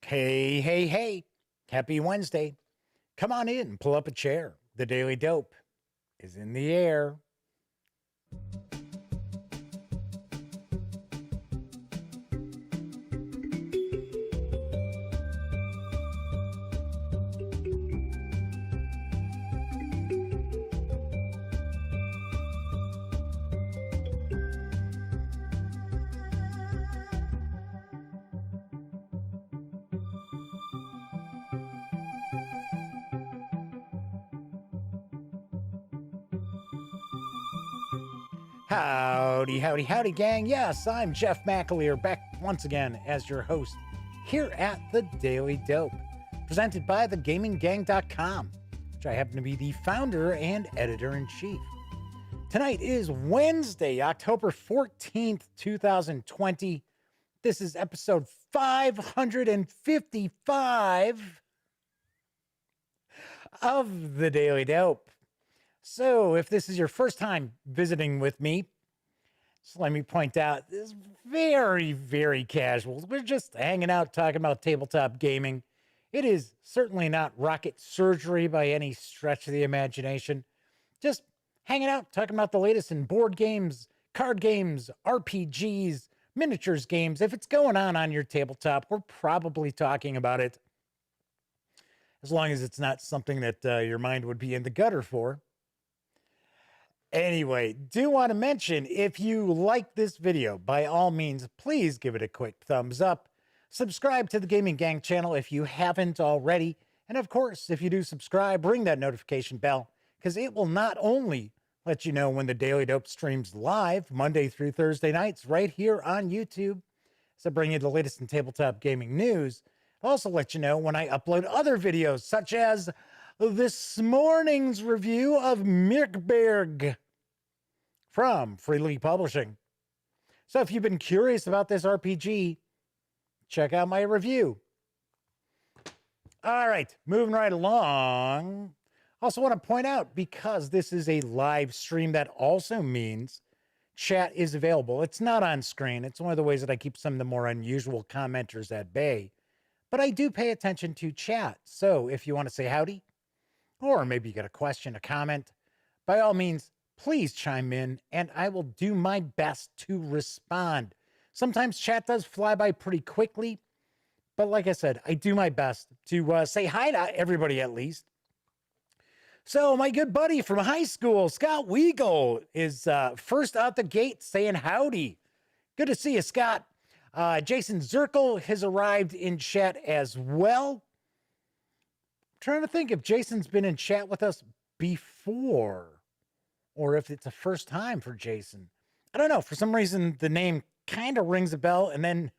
Hey, hey, hey. Happy Wednesday. Come on in, pull up a chair. The Daily Dope is in the air. Howdy, howdy, howdy, gang. Yes, I'm Jeff McAleer, back once again as your host here at The Daily Dope, presented by thegaminggang.com, which I happen to be the founder and editor-in-chief. Tonight is Wednesday, October 14th, 2020. This is episode 555 of The Daily Dope. So, if this is your first time visiting with me, just let me point out, this is very, very casual. We're just hanging out, talking about tabletop gaming. It is certainly not rocket surgery by any stretch of the imagination. Just hanging out, talking about the latest in board games, card games, RPGs, miniatures games. If it's going on your tabletop, we're probably talking about it. As long as it's not something that your mind would be in the gutter for. Anyway, do want to mention, if you like this video, by all means, please give it a quick thumbs up. Subscribe to the Gaming Gang channel if you haven't already. And of course, if you do subscribe, ring that notification bell, because it will not only let you know when the Daily Dope streams live, Monday through Thursday nights, right here on YouTube, so bring you the latest in tabletop gaming news. It'll also let you know when I upload other videos, such as this morning's review of Mirkberg from Free League Publishing. So if you've been curious about this RPG, check out my review. All right, moving right along. Also want to point out, because this is a live stream, that also means chat is available. It's not on screen. It's one of the ways that I keep some of the more unusual commenters at bay. But I do pay attention to chat. So if you want to say howdy, or maybe you got a question, a comment, by all means, please chime in, and I will do my best to respond. Sometimes chat does fly by pretty quickly, but like I said, I do my best to say hi to everybody at least. So my good buddy from high school, Scott Weagle, is first out the gate saying howdy. Good to see you, Scott. Jason Zirkle has arrived in chat as well. I'm trying to think if Jason's been in chat with us before, or if it's a first time for Jason. I don't know. For some reason, the name kind of rings a bell. And then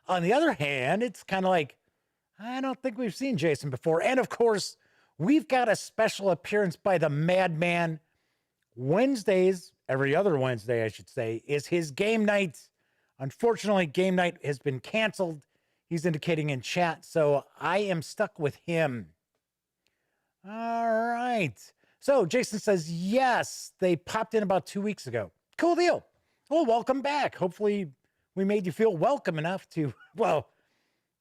on the other hand, it's kind of like, I don't think we've seen Jason before. And of course, we've got a special appearance by the Madman. Wednesdays, every other Wednesday, I should say, is his game night. Unfortunately, game night has been canceled. He's indicating in chat, so I am stuck with him. All right. So Jason says, yes, they popped in about 2 weeks ago. Cool deal. Well, welcome back. Hopefully we made you feel welcome enough to, well,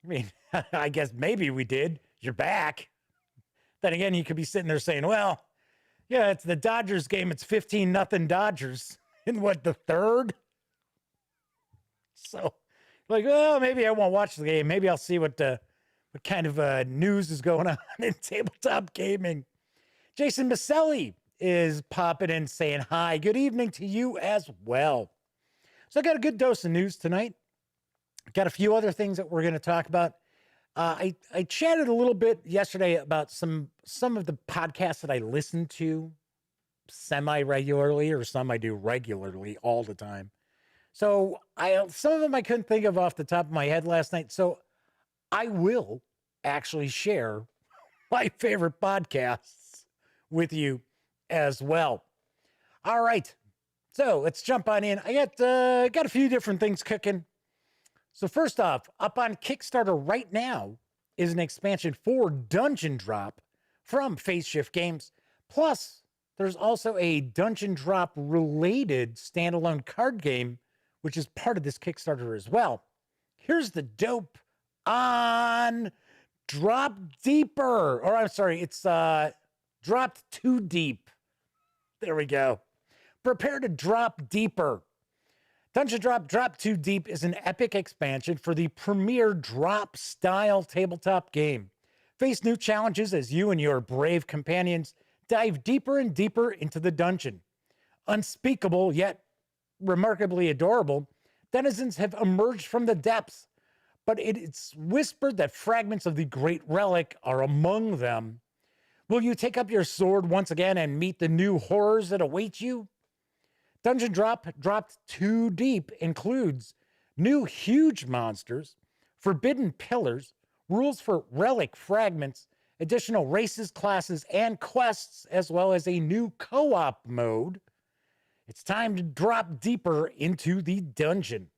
I mean, I guess maybe we did. You're back. Then again, you could be sitting there saying, well, yeah, it's the Dodgers game. It's 15-0 Dodgers in what, the third? So like, well, maybe I won't watch the game. Maybe I'll see what kind of news is going on in tabletop gaming. Jason Maselli is popping in saying hi. Good evening to you as well. So I got a good dose of news tonight. Got a few other things that we're going to talk about. I chatted a little bit yesterday about some of the podcasts that I listen to semi-regularly, or some I do regularly all the time. So some of them I couldn't think of off the top of my head last night. So I will actually share my favorite podcasts with you as well. All right. So let's jump on in. I got a few different things cooking. So first off, up on Kickstarter right now is an expansion for Dungeon Drop from Phase Shift Games. Plus, there's also a Dungeon Drop related standalone card game, which is part of this Kickstarter as well. Here's the dope on Drop Deeper. Or I'm sorry, it's Dropped Too Deep. There we go. Prepare to drop deeper. Dungeon Drop Too Deep is an epic expansion for the premier drop-style tabletop game. Face new challenges as you and your brave companions dive deeper and deeper into the dungeon. Unspeakable, yet remarkably adorable, denizens have emerged from the depths, but it's whispered that fragments of the great relic are among them. Will you take up your sword once again and meet the new horrors that await you? Dungeon Dropped Too Deep includes new huge monsters, forbidden pillars, rules for relic fragments, additional races, classes, and quests, as well as a new co-op mode. It's time to drop deeper into the dungeon.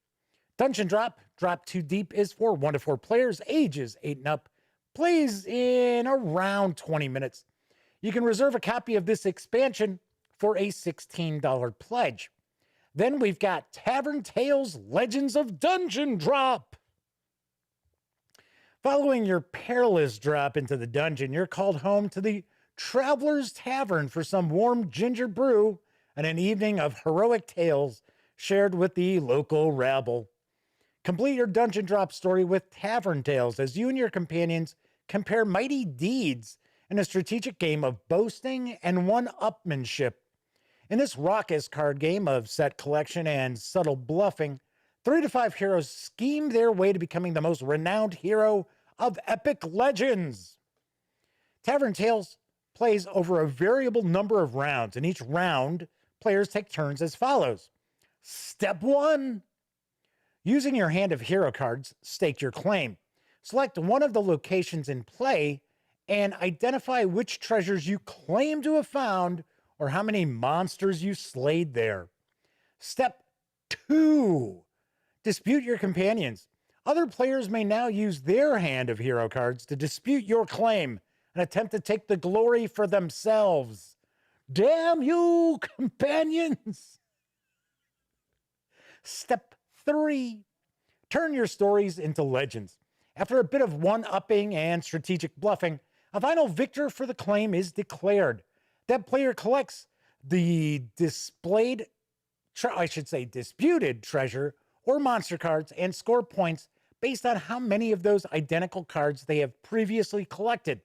Dungeon Drop Too Deep is for 1 to 4 players, ages 8 and up, plays in around 20 minutes. You can reserve a copy of this expansion for a $16 pledge. Then we've got Tavern Tales Legends of Dungeon Drop. Following your perilous drop into the dungeon, you're called home to the Traveler's Tavern for some warm ginger brew and an evening of heroic tales shared with the local rabble. Complete your Dungeon Drop story with Tavern Tales as you and your companions compare mighty deeds in a strategic game of boasting and one-upmanship. In this raucous card game of set collection and subtle bluffing, 3 to 5 heroes scheme their way to becoming the most renowned hero of epic legends. Tavern Tales plays over a variable number of rounds. In each round, players take turns as follows. Step 1. Using your hand of hero cards, stake your claim. Select one of the locations in play and identify which treasures you claim to have found or how many monsters you slayed there. Step 2. Dispute your companions. Other players may now use their hand of hero cards to dispute your claim and attempt to take the glory for themselves. Damn you, companions! Step 3. Turn your stories into legends. After a bit of one-upping and strategic bluffing, a final victor for the claim is declared. That player collects the disputed treasure or monster cards and score points based on how many of those identical cards they have previously collected.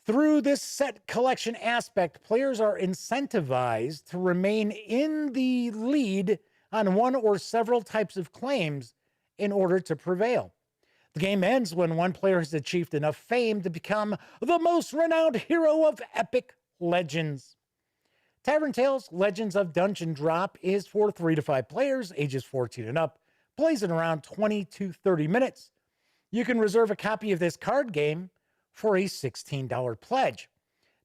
Through this set collection aspect, players are incentivized to remain in the lead on one or several types of claims in order to prevail. The game ends when one player has achieved enough fame to become the most renowned hero of epic legends. Tavern Tales Legends of Dungeon Drop is for 3 to 5 players, ages 14 and up, plays in around 20 to 30 minutes. You can reserve a copy of this card game for a $16 pledge.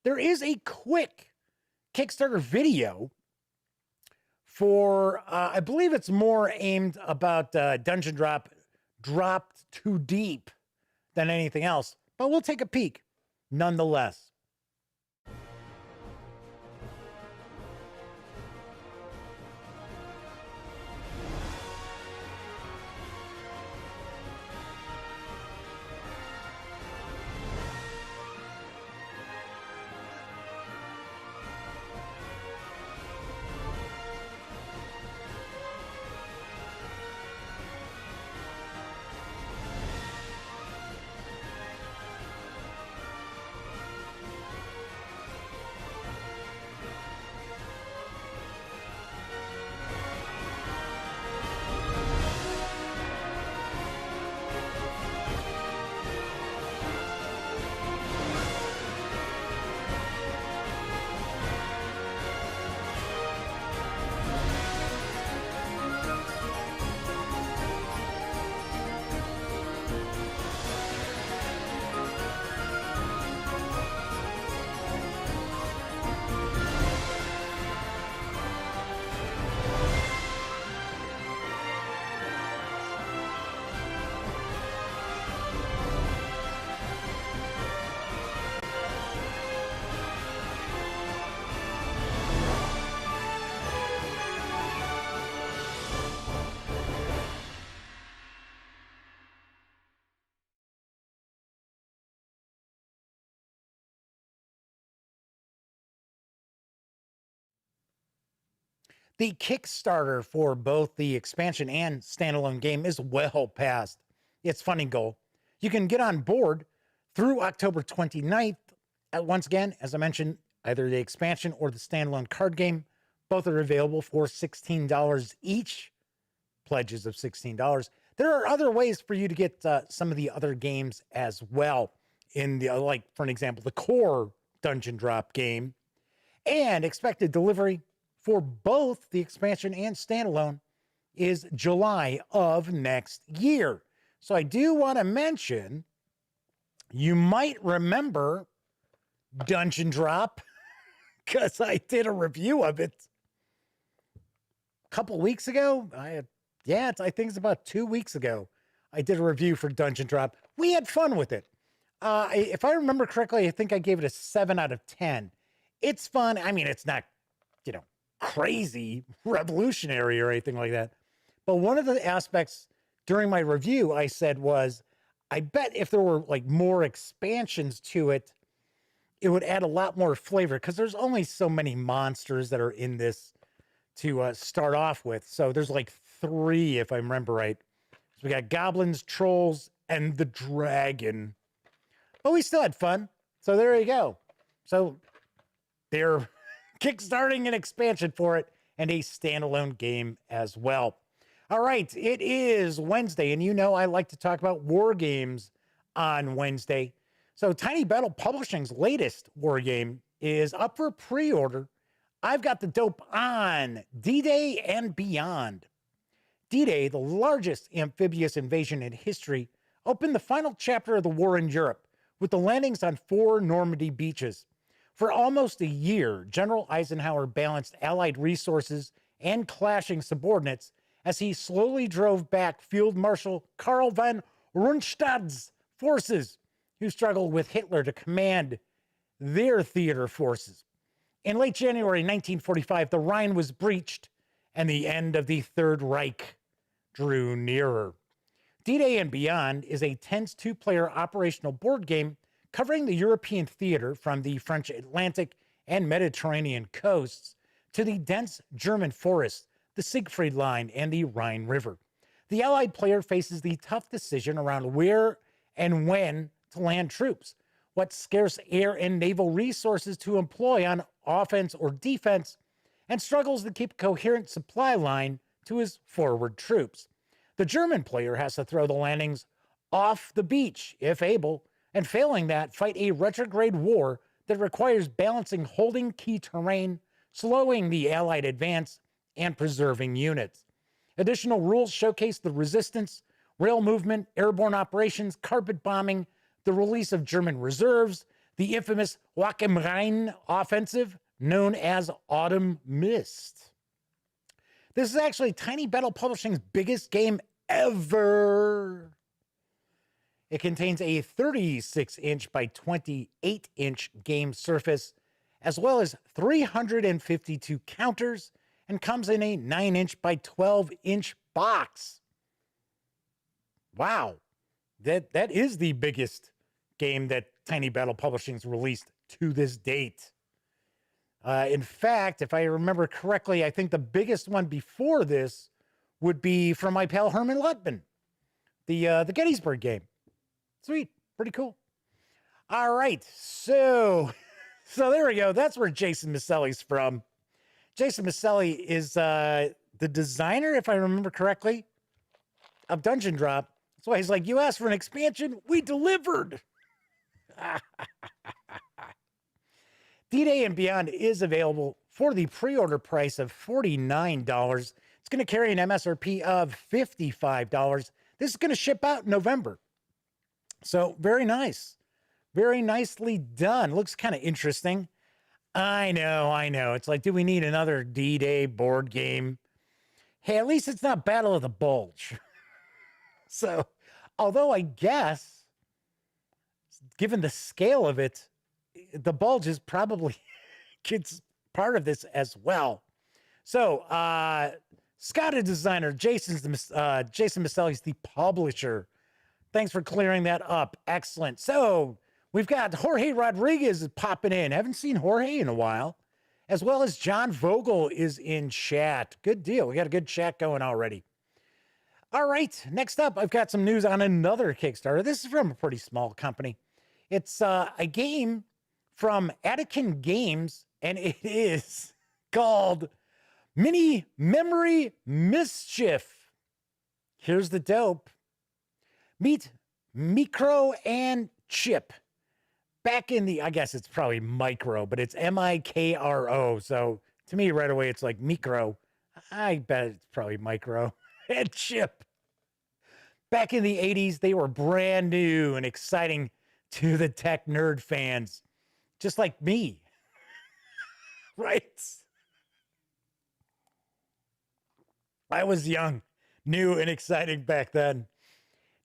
There is a quick Kickstarter video for, I believe it's more aimed about Dungeon Dropped Too Deep than anything else, but we'll take a peek nonetheless. The Kickstarter for both the expansion and standalone game is well past its funding goal. You can get on board through October 29th. Once again, as I mentioned, either the expansion or the standalone card game, both are available for $16 each, pledges of $16. There are other ways for you to get some of the other games as well. In the, like, for an example, the core Dungeon Drop game, and expected delivery for both the expansion and standalone is July of next year. So I do want to mention, you might remember Dungeon Drop because I did a review of it a couple weeks ago. I think it's about 2 weeks ago. I did a review for Dungeon Drop. We had fun with it. If I remember correctly, I think I gave it a 7 out of 10. It's fun. I mean, it's not, crazy revolutionary or anything like that. But one of the aspects during my review I said was, I bet if there were like more expansions to it, it would add a lot more flavor because there's only so many monsters that are in this to start off with. So there's like 3, if I remember right. So we got goblins, trolls, and the dragon. But we still had fun. So there you go. So they're kickstarting an expansion for it and a standalone game as well. All right, it is Wednesday, and I like to talk about war games on Wednesday. So Tiny Battle Publishing's latest war game is up for pre-order. I've got the dope on D-Day and Beyond. D-Day, the largest amphibious invasion in history, opened the final chapter of the war in Europe with the landings on 4 Normandy beaches. For almost a year, General Eisenhower balanced Allied resources and clashing subordinates as he slowly drove back Field Marshal Karl von Rundstadt's forces, who struggled with Hitler to command their theater forces. In late January 1945, the Rhine was breached, and the end of the Third Reich drew nearer. D-Day and Beyond is a tense 2-player operational board game covering the European theater from the French Atlantic and Mediterranean coasts to the dense German forests, the Siegfried Line, and the Rhine River. The Allied player faces the tough decision around where and when to land troops, what scarce air and naval resources to employ on offense or defense, and struggles to keep a coherent supply line to his forward troops. The German player has to throw the landings off the beach, if able, and failing that, fight a retrograde war that requires balancing holding key terrain, slowing the Allied advance, and preserving units. Additional rules showcase the resistance, rail movement, airborne operations, carpet bombing, the release of German reserves, the infamous Wack am Rhein offensive, known as Autumn Mist. This is actually Tiny Battle Publishing's biggest game ever. It contains a 36-inch by 28-inch game surface, as well as 352 counters, and comes in a 9-inch by 12-inch box. Wow. That is the biggest game that Tiny Battle Publishing's released to this date. In fact, if I remember correctly, I think the biggest one before this would be from my pal Herman Lutman, the Gettysburg game. Sweet, pretty cool. All right, so there we go. That's where Jason Maselli's from. Jason Maselli is the designer, if I remember correctly, of Dungeon Drop. That's why he's like, you asked for an expansion, we delivered. D-Day and Beyond is available for the pre-order price of $49. It's going to carry an MSRP of $55. This is going to ship out in November. So very nice. Very nicely done. Looks kind of interesting. I know. It's like, do we need another D-Day board game? Hey, at least it's not Battle of the Bulge. So, although I guess, given the scale of it, the Bulge is probably gets part of this as well. So, Scottish designer Jason Maselli's the publisher. Thanks for clearing that up. Excellent. So we've got Jorge Rodriguez popping in. Haven't seen Jorge in a while. as well as John Vogel is in chat. Good deal. We got a good chat going already. All right, next up, I've got some news on another Kickstarter. This is from a pretty small company. It's a game from Atikin Games, and it is called Mini Memory Mischief. Here's the dope. Meet Micro and Chip. Back in the, I guess it's probably micro, but it's Mikro. So to me, right away, it's like micro. I bet it's probably micro. And Chip. Back in the 80s, they were brand new and exciting to the tech nerd fans, just like me. Right? I was young, new, and exciting back then.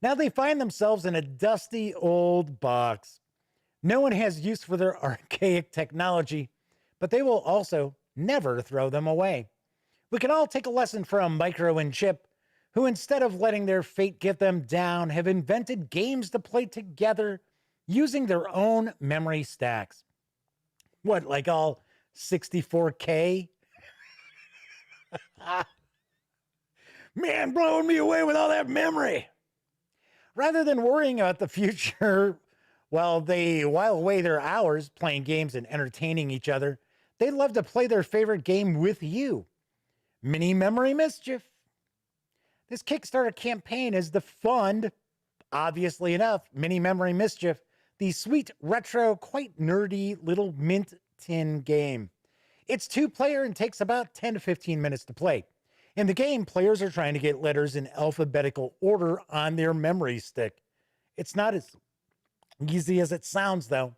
Now they find themselves in a dusty old box. No one has use for their archaic technology, but they will also never throw them away. We can all take a lesson from Micro and Chip, who instead of letting their fate get them down, have invented games to play together using their own memory stacks. What, like all 64K? Man, blowing me away with all that memory. Rather than worrying about the future while they while away their hours playing games and entertaining each other, they'd love to play their favorite game with you. Mini Memory Mischief. This Kickstarter campaign is to fund, obviously enough, Mini Memory Mischief, the sweet, retro, quite nerdy little mint tin game. It's 2-player and takes about 10 to 15 minutes to play. In the game, players are trying to get letters in alphabetical order on their memory stick. It's not as easy as it sounds, though.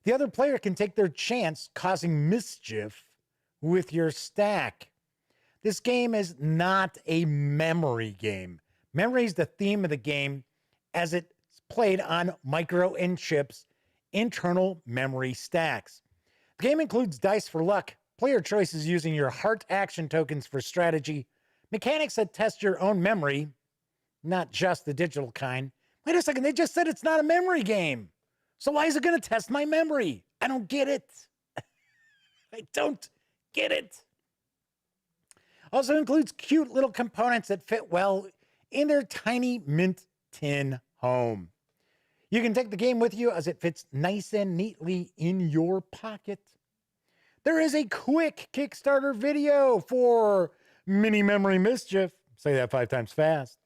The other player can take their chance causing mischief with your stack. This game is not a memory game. Memory is the theme of the game as it's played on Micro and Chip's internal memory stacks. The game includes dice for luck, player choices using your heart action tokens for strategy, mechanics that test your own memory, not just the digital kind. Wait a second, they just said it's not a memory game. So why is it going to test my memory? I don't get it. I don't get it. Also includes cute little components that fit well in their tiny mint tin home. You can take the game with you as it fits nice and neatly in your pocket. There is a quick Kickstarter video for Mini Memory Mischief. Say that 5 times fast.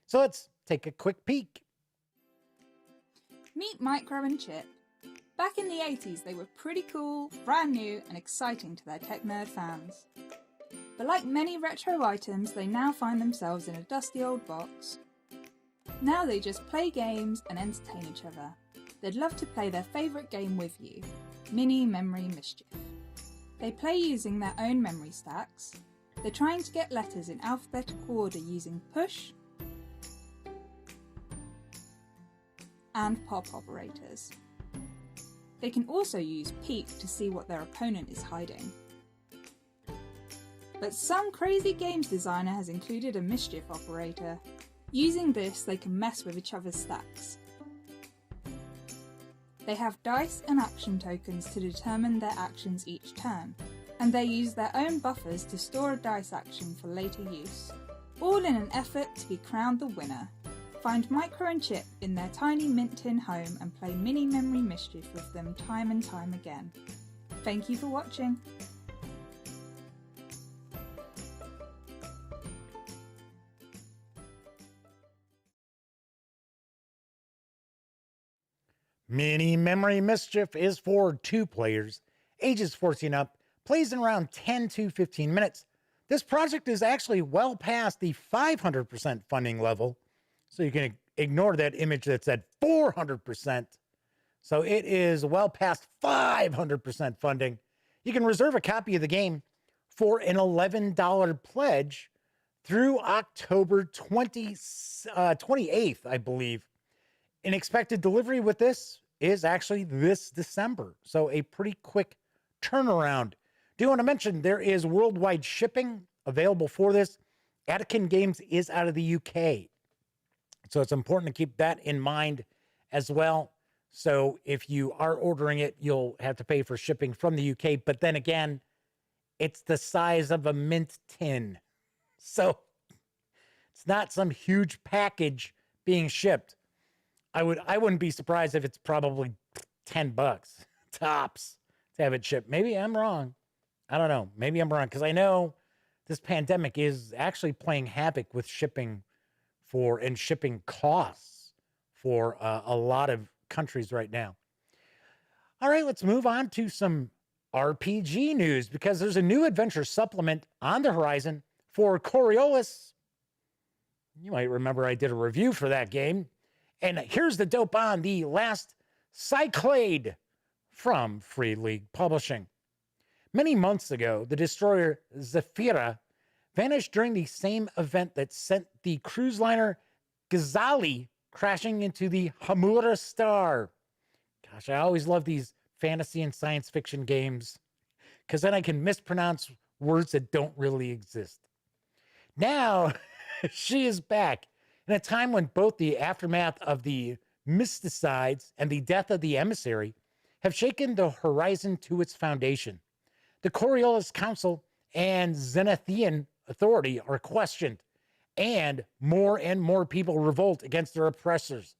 So let's take a quick peek. Meet Micro and Chip. Back in the 80s, they were pretty cool, brand new, and exciting to their tech nerd fans. But like many retro items, they now find themselves in a dusty old box. Now they just play games and entertain each other. They'd love to play their favourite game with you, Mini Memory Mischief. They play using their own memory stacks. They're trying to get letters in alphabetical order using push and pop operators. They can also use peek to see what their opponent is hiding. But some crazy games designer has included a mischief operator. Using this, they can mess with each other's stacks. They have dice and action tokens to determine their actions each turn, and they use their own buffers to store a dice action for later use, all in an effort to be crowned the winner. Find Micro and Chip in their tiny mint tin home and play Mini Memory Mischief with them time and time again. Thank you for watching. Mini Memory Mischief is for 2 players, ages 14 up, plays in around 10 to 15 minutes. This project is actually well past the 500% funding level, so you can ignore that image that said 400%. So it is well past 500% funding. You can reserve a copy of the game for an $11 pledge through October 28th, I believe. An expected delivery with this is actually this December, so a pretty quick turnaround. Do want to mention there is worldwide shipping available for this. Atikin Games is out of the UK, so it's important to keep that in mind as well. So if you are ordering it, you'll have to pay for shipping from the UK, but then again, It's the size of a mint tin. So it's not some huge package being shipped. I wouldn't be surprised if it's probably $10 tops to have it shipped. Maybe I'm wrong. I don't know. Maybe I'm wrong because I know this pandemic is actually playing havoc with shipping costs for a lot of countries right now. All right, let's move on to some RPG news because there's a new adventure supplement on the horizon for Coriolis. You might remember I did a review for that game. And here's the dope on the last Cyclade from Free League Publishing. Many months ago, the destroyer Zephyra vanished during the same event that sent the cruise liner Ghazali crashing into the Hamura Star. Gosh, I always love these fantasy and science fiction games because then I can mispronounce words that don't really exist. Now, she is back in a time when both the aftermath of the mysticides and the death of the emissary have shaken the horizon to its foundation. The Coriolis Council and Zenithian authority are questioned, and more people revolt against their oppressors.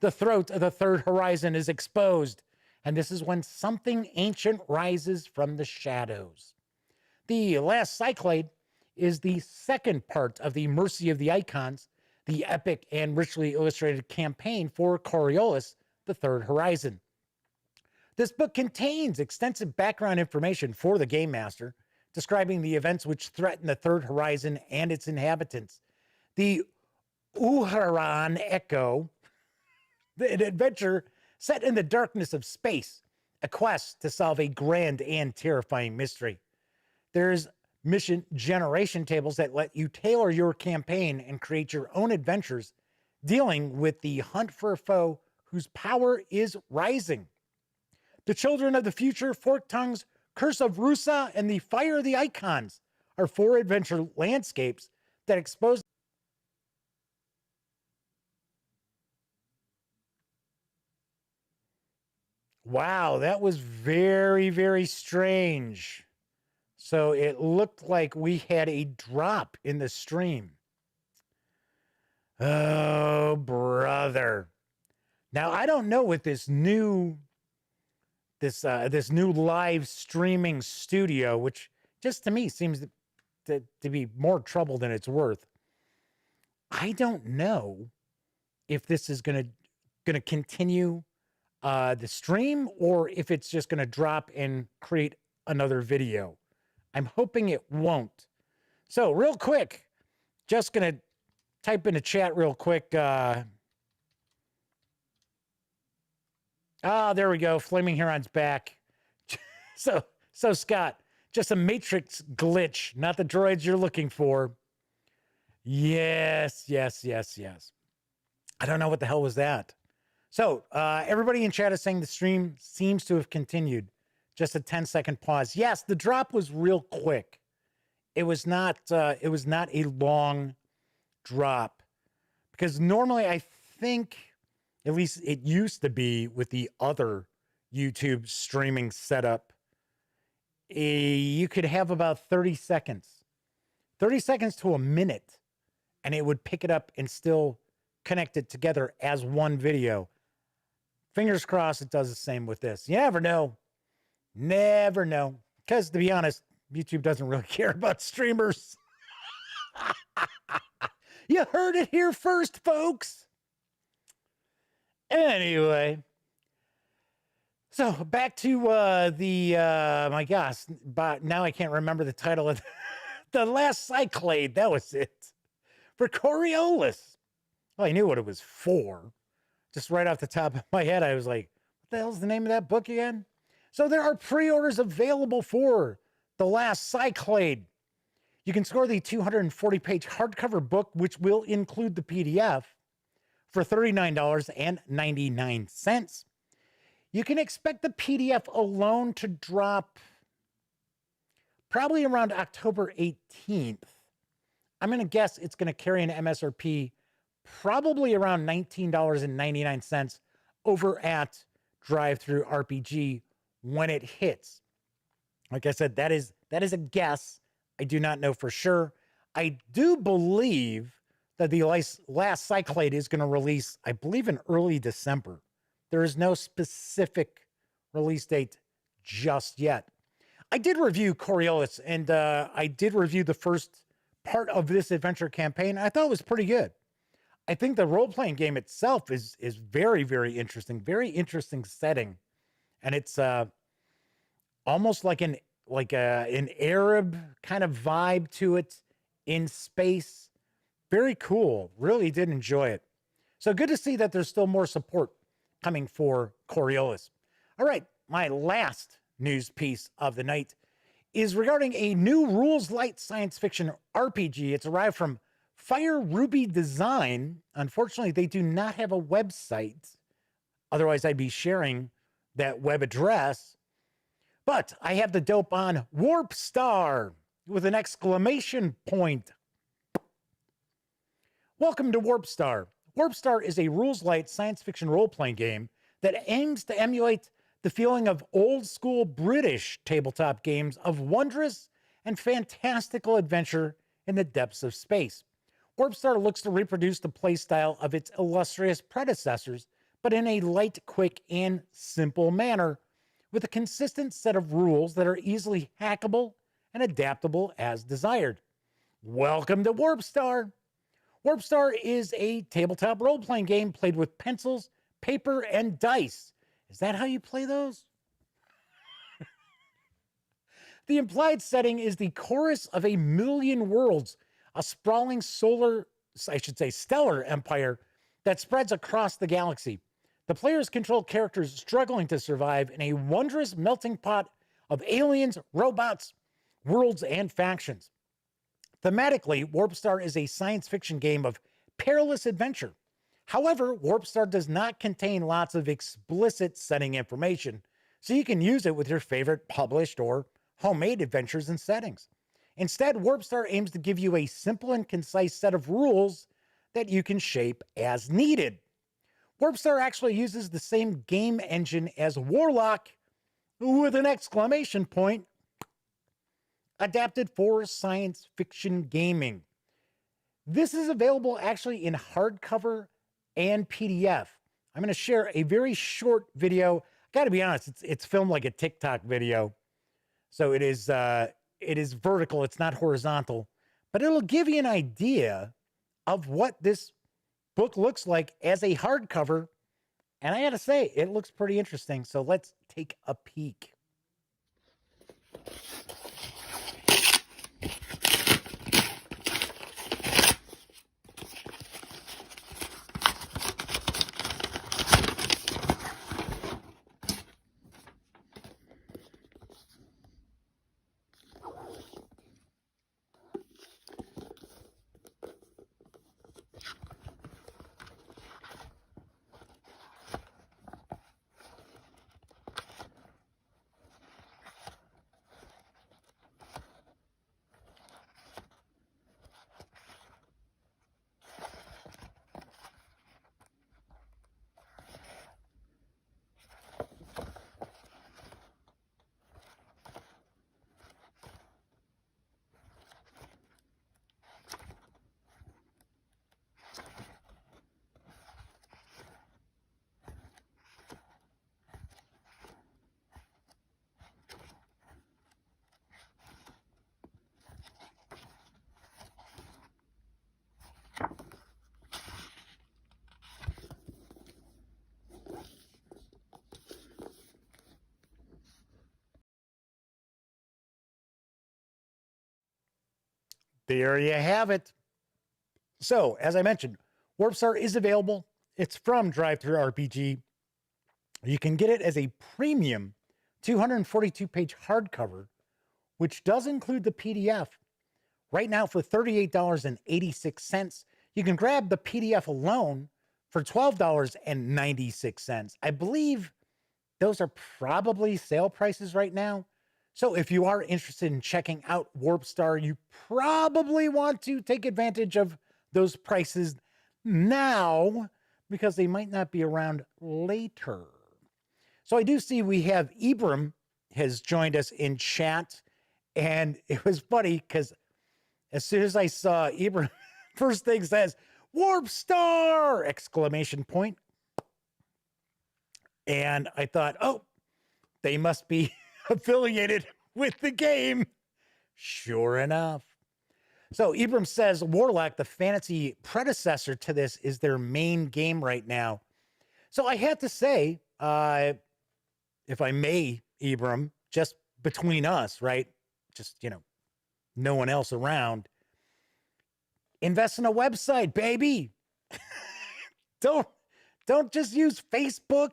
The throat of the third horizon is exposed, and this is when something ancient rises from the shadows. The last Cyclade is the second part of the Mercy of the Icons, the epic and richly illustrated campaign for Coriolis, the Third Horizon. This book contains extensive background information for the Game Master, describing the events which threaten the Third Horizon and its inhabitants. The Uharan Echo, an adventure set in the darkness of space, a quest to solve a grand and terrifying mystery. There's mission generation tables that let you tailor your campaign and create your own adventures, dealing with the hunt for a foe whose power is rising. The Children of the Future, Forked Tongues, Curse of Rusa, and the Fire of the Icons are 4 adventure landscapes that expose. Wow, that was very, very strange. So it looked like we had a drop in the stream. Oh, brother. Now, I don't know with this new live streaming studio, which just to me seems to be more trouble than it's worth. I don't know if this is gonna continue the stream or if it's just gonna drop and create another video. I'm hoping it won't. So real quick, just gonna type in the chat real quick. There we go. Flaming Huron's back. So Scott, just a matrix glitch, not the droids you're looking for. Yes. I don't know what the hell was that. So everybody in chat is saying the stream seems to have continued. Just a 10-second pause. Yes, the drop was real quick. It was not a long drop because normally I think, at least it used to be with the other YouTube streaming setup, you could have about 30 seconds to a minute, and it would pick it up and still connect it together as one video. Fingers crossed it does the same with this. You never know. Never know. Because to be honest, YouTube doesn't really care about streamers. You heard it here first, folks. Anyway, so back to my gosh, but now I can't remember the title of the last Cyclade. That was it for Coriolis. Well, I knew what it was for. Just right off the top of my head, I was like, what the hell's the name of that book again? So there are pre-orders available for the last Cyclade. You can score the 240-page hardcover book, which will include the PDF, for $39.99. You can expect the PDF alone to drop probably around October 18th. I'm going to guess it's going to carry an MSRP probably around $19.99 over at Drive-Thru RPG when it hits. Like I said, that is That is a guess. I do not know for sure. I do believe that the last Cyclade is going to release, I believe, in early December. There is no specific release date just yet. I did review Coriolis, and I did review the first part of this adventure campaign. I thought it was pretty good. I think the role-playing game itself is very, very interesting setting. And it's almost like an Arab kind of vibe to it in space. Very cool. Really did enjoy it. So good to see that there's still more support coming for Coriolis. All right, my last news piece of the night is regarding a new rules light science fiction RPG. It's arrived from Fire Ruby Design. Unfortunately, they do not have a website. Otherwise, I'd be sharing that web address. But I have the dope on Warp Star with an exclamation point. Welcome to Warp Star. Warp Star is a rules light science fiction role-playing game that aims to emulate the feeling of old school British tabletop games of wondrous and fantastical adventure in the depths of space. Warp Star looks to reproduce the playstyle of its illustrious predecessors, but in a light, quick, and simple manner, with a consistent set of rules that are easily hackable and adaptable as desired. Welcome to Warp Star. Warp Star is a tabletop role-playing game played with pencils, paper, and dice. Is that how you play those? The implied setting is the chorus of a million worlds, a sprawling stellar empire that spreads across the galaxy. The players control characters struggling to survive in a wondrous melting pot of aliens, robots, worlds, and factions. Thematically, Warp Star is a science fiction game of perilous adventure. However, Warp Star does not contain lots of explicit setting information, so you can use it with your favorite published or homemade adventures and settings. Instead, Warp Star aims to give you a simple and concise set of rules that you can shape as needed. Warp Star actually uses the same game engine as Warlock, with an exclamation point, adapted for science fiction gaming. This is available actually in hardcover and PDF. I'm going to share a very short video. Got to be honest, it's filmed like a TikTok video. So it is vertical, it's not horizontal, but it'll give you an idea of what this book looks like as a hardcover. And I got to say, it looks pretty interesting. So let's take a peek. There you have it. So, as I mentioned, Warp Star is available. It's from Drive-Thru RPG. You can get it as a premium 242-page hardcover, which does include the PDF. Right now, for $38.86, you can grab the PDF alone for $12.96. I believe those are probably sale prices right now. So if you are interested in checking out Warp Star, you probably want to take advantage of those prices now because they might not be around later. So I do see we have Ibram has joined us in chat, And it was funny because as soon as I saw Ibram, first thing says, Warp Star! Exclamation point. And I thought, oh, they must be affiliated with the game. Sure enough. So Ibram says Warlock, the fantasy predecessor to this, is their main game right now. So I have to say, if I may, Ibram, just between us, right? Just, no one else around. Invest in a website, baby. Don't just use Facebook.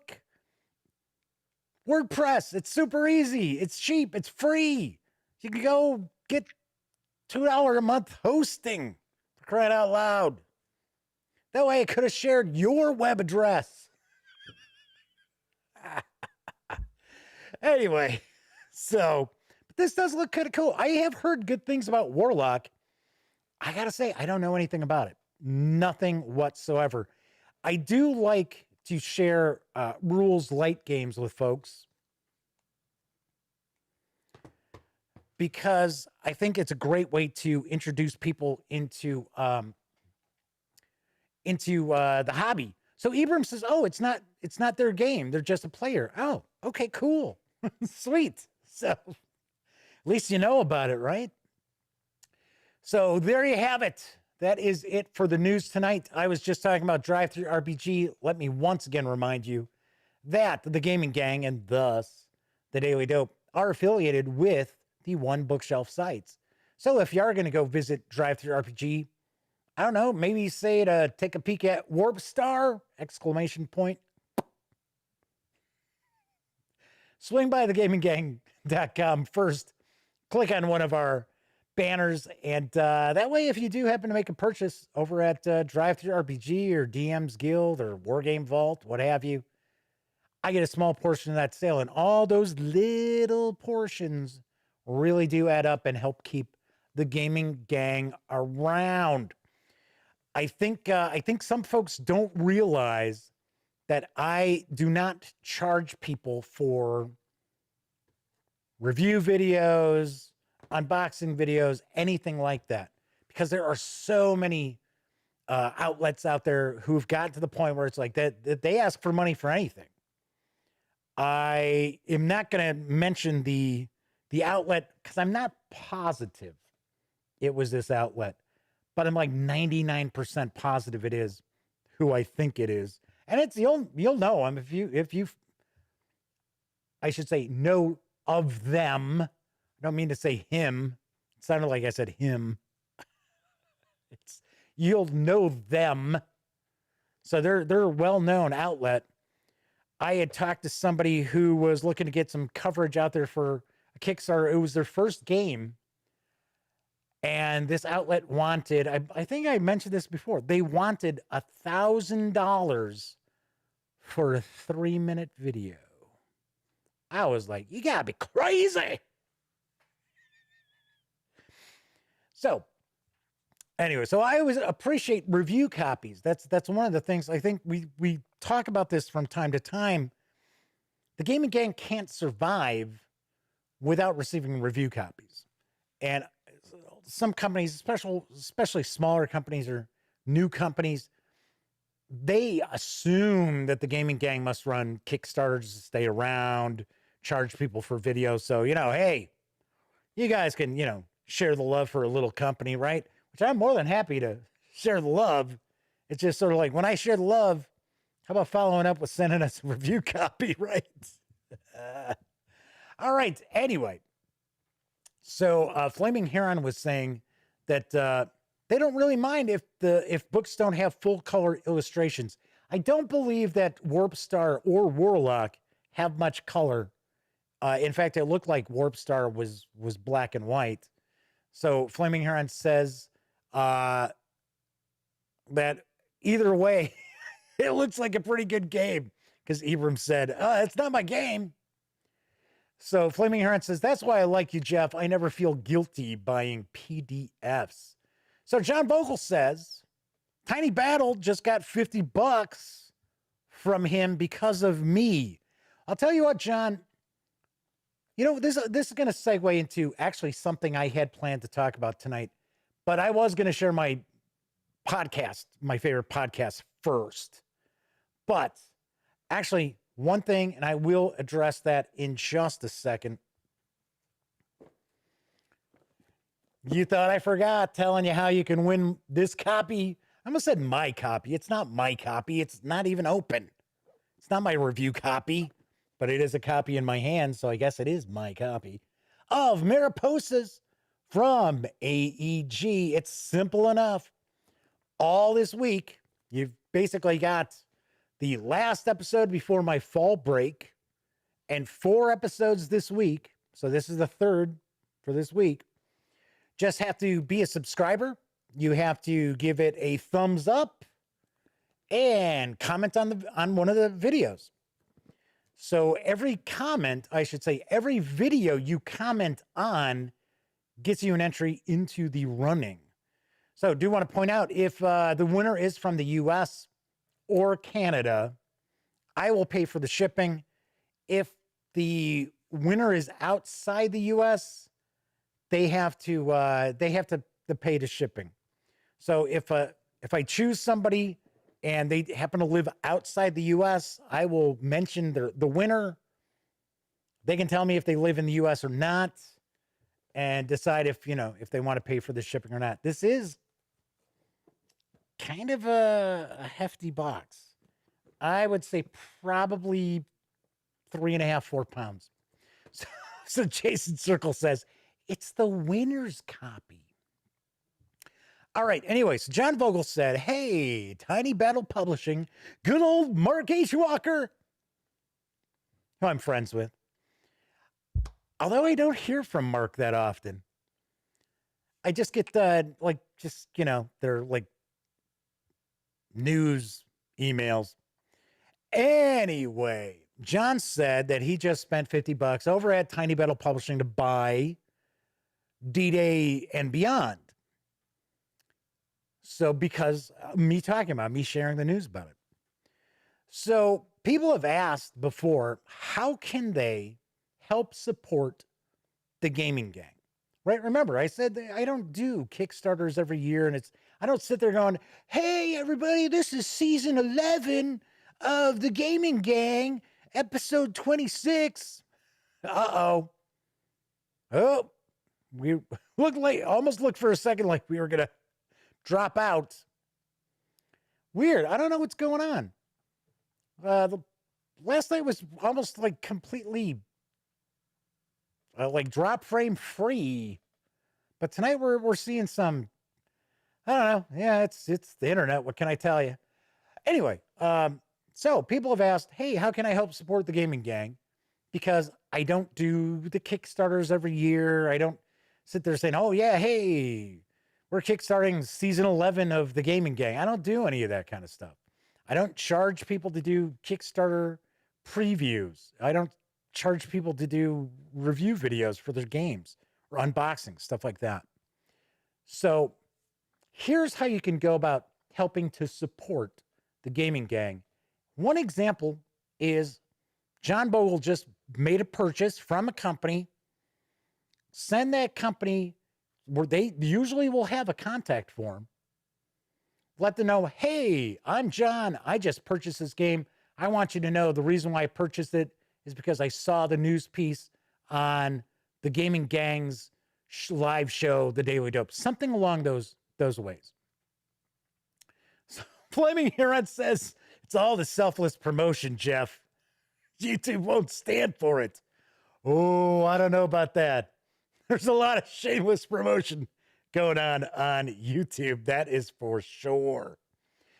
WordPress, it's super easy. It's cheap. It's free. You can go get $2 a month hosting, for crying out loud. That way I could have shared your web address. Anyway, so but this does look kind of cool. I have heard good things about Warlock. I got to say, I don't know anything about it. Nothing whatsoever. I do like to share rules light games with folks because I think it's a great way to introduce people into the hobby. So Ibram says, "Oh, it's not their game. They're just a player." Oh, okay, cool, sweet. So at least you know about it, right? So there you have it. That is it for the news tonight. I was just talking about Drive-Thru RPG. Let me once again remind you that the Gaming Gang and thus the Daily Dope are affiliated with the One Bookshelf sites. So if you are going to go visit Drive-Thru RPG, I don't know, maybe say to take a peek at Warp Star! Exclamation point. Swing by thegaminggang.com first. Click on one of our banners, and that way if you do happen to make a purchase over at Drive-Thru RPG or DM's Guild or Wargame Vault, what have you, I get a small portion of that sale, and all those little portions really do add up and help keep the Gaming Gang around. I think some folks don't realize that I do not charge people for review videos, unboxing videos, anything like that, because there are so many outlets out there who've gotten to the point where it's like that they ask for money for anything. I am not going to mention the outlet because I'm not positive it was this outlet, but I'm like 99% positive it is who I think it is. And it's you'll know them if you I should say know of them. I don't mean to say him. It sounded like I said him. You'll know them. So they're a well-known outlet. I had talked to somebody who was looking to get some coverage out there for a Kickstarter. It was their first game. And this outlet wanted, I think I mentioned this before, they wanted $1,000 for a 3-minute video. I was like, you gotta be crazy. So anyway, so I always appreciate review copies. That's one of the things I think we talk about this from time to time. The Gaming Gang can't survive without receiving review copies. And some companies, especially smaller companies or new companies, they assume that the Gaming Gang must run Kickstarters to stay around, charge people for videos. So, hey, you guys can, share the love for a little company, right? Which I'm more than happy to share the love. It's just sort of like when I share the love, how about following up with sending us a review copy, right? All right. Anyway, so Flaming Heron was saying that they don't really mind if books don't have full color illustrations. I don't believe that Warp Star or Warlock have much color. In fact, it looked like Warp Star was black and white. So Flaming Heron says that either way, it looks like a pretty good game, because Ibram said, it's not my game. So Flaming Heron says, that's why I like you, Jeff. I never feel guilty buying PDFs. So John Bogle says, Tiny Battle just got $50 from him because of me. I'll tell you what, John, This is going to segue into actually something I had planned to talk about tonight, but I was going to share my favorite podcast first. But actually, one thing, and I will address that in just a second. You thought I forgot telling you how you can win this copy. I almost said my copy. It's not my copy. It's not even open. It's not my review copy, but it is a copy in my hand, so I guess it is my copy of Mariposas from AEG. It's simple enough. All this week, you've basically got the last episode before my fall break and 4 episodes this week. So this is the 3rd for this week. Just have to be a subscriber. You have to give it a thumbs up and comment on one of the videos. So every comment, I should say, every video you comment on gets you an entry into the running. So do want to point out, if the winner is from the US or Canada, I will pay for the shipping. If the winner is outside the US, they have to pay the shipping. So if I choose somebody and they happen to live outside the US, I will mention the winner. They can tell me if they live in the US or not and decide if they want to pay for the shipping or not. This is kind of a hefty box. I would say probably 3.5, 4 pounds. So Jason Circle says, it's the winner's copy. All right. Anyways, John Vogel said, hey, Tiny Battle Publishing, good old Mark H. Walker, who I'm friends with. Although I don't hear from Mark that often. I just get their like news emails. Anyway, John said that he just spent $50 over at Tiny Battle Publishing to buy D-Day and Beyond. So because me sharing the news about it. So people have asked before, how can they help support the gaming gang? Right? Remember, I said I don't do Kickstarters every year, and I don't sit there going, hey, everybody, this is season 11 of the gaming gang, episode 26. Uh-oh. Oh, we almost looked for a second like we were going to drop out. Weird. I don't know what's going on. The last night was almost like completely like drop frame free, but tonight we're seeing some. I don't know. Yeah, it's the internet. What can I tell you? Anyway, so people have asked, hey, how can I help support the gaming gang? Because I don't do the Kickstarters every year. I don't sit there saying, oh yeah, hey, we're kickstarting season 11 of the gaming gang. I don't do any of that kind of stuff. I don't charge people to do Kickstarter previews. I don't charge people to do review videos for their games or unboxing, stuff like that. So here's how you can go about helping to support the gaming gang. One example is John Bogle just made a purchase from a company. Send that company, where they usually will have a contact form. Let them know, hey, I'm John. I just purchased this game. I want you to know the reason why I purchased it is because I saw the news piece on the gaming gang's live show, The Daily Dope. Something along those ways. So Flaming Huron says, it's all the selfless promotion, Jeff. YouTube won't stand for it. Oh, I don't know about that. There's a lot of shameless promotion going on YouTube. That is for sure.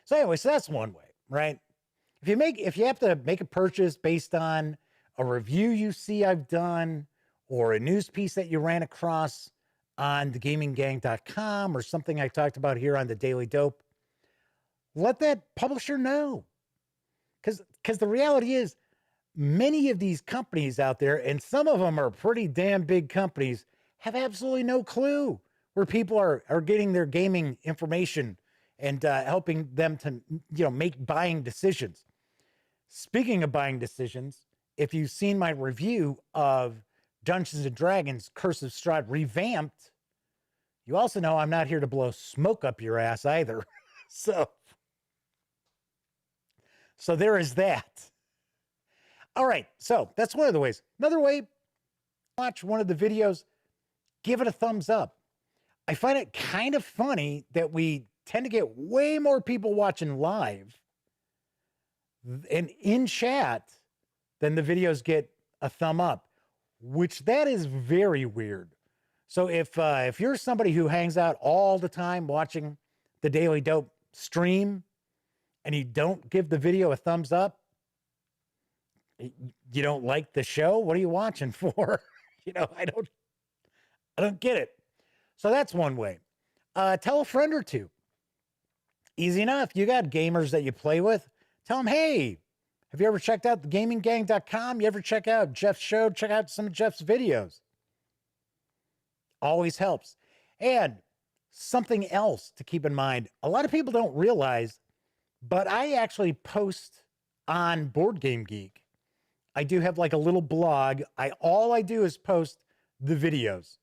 So anyway, so that's one way, right? If you have to make a purchase based on a review you see I've done or a news piece that you ran across on thegaminggang.com or something I talked about here on the Daily Dope, let that publisher know. Because the reality is, many of these companies out there, and some of them are pretty damn big companies, have absolutely no clue where people are getting their gaming information and helping them to make buying decisions. Speaking of buying decisions, if you've seen my review of Dungeons and Dragons Curse of Strahd revamped, you also know I'm not here to blow smoke up your ass either. So there is that. All right, so that's one of the ways. Another way, watch one of the videos, give it a thumbs up. I find it kind of funny that we tend to get way more people watching live and in chat than the videos get a thumb up, which that is very weird. So if you're somebody who hangs out all the time watching the Daily Dope stream and you don't give the video a thumbs up, you don't like the show? What are you watching for? I don't get it. So that's one way. Tell a friend or two. Easy enough. You got gamers that you play with. Tell them, hey, have you ever checked out thegaminggang.com? You ever check out Jeff's show? Check out some of Jeff's videos. Always helps. And something else to keep in mind, a lot of people don't realize, but I actually post on Board Game Geek. I do have like a little blog. All I do is post the videos.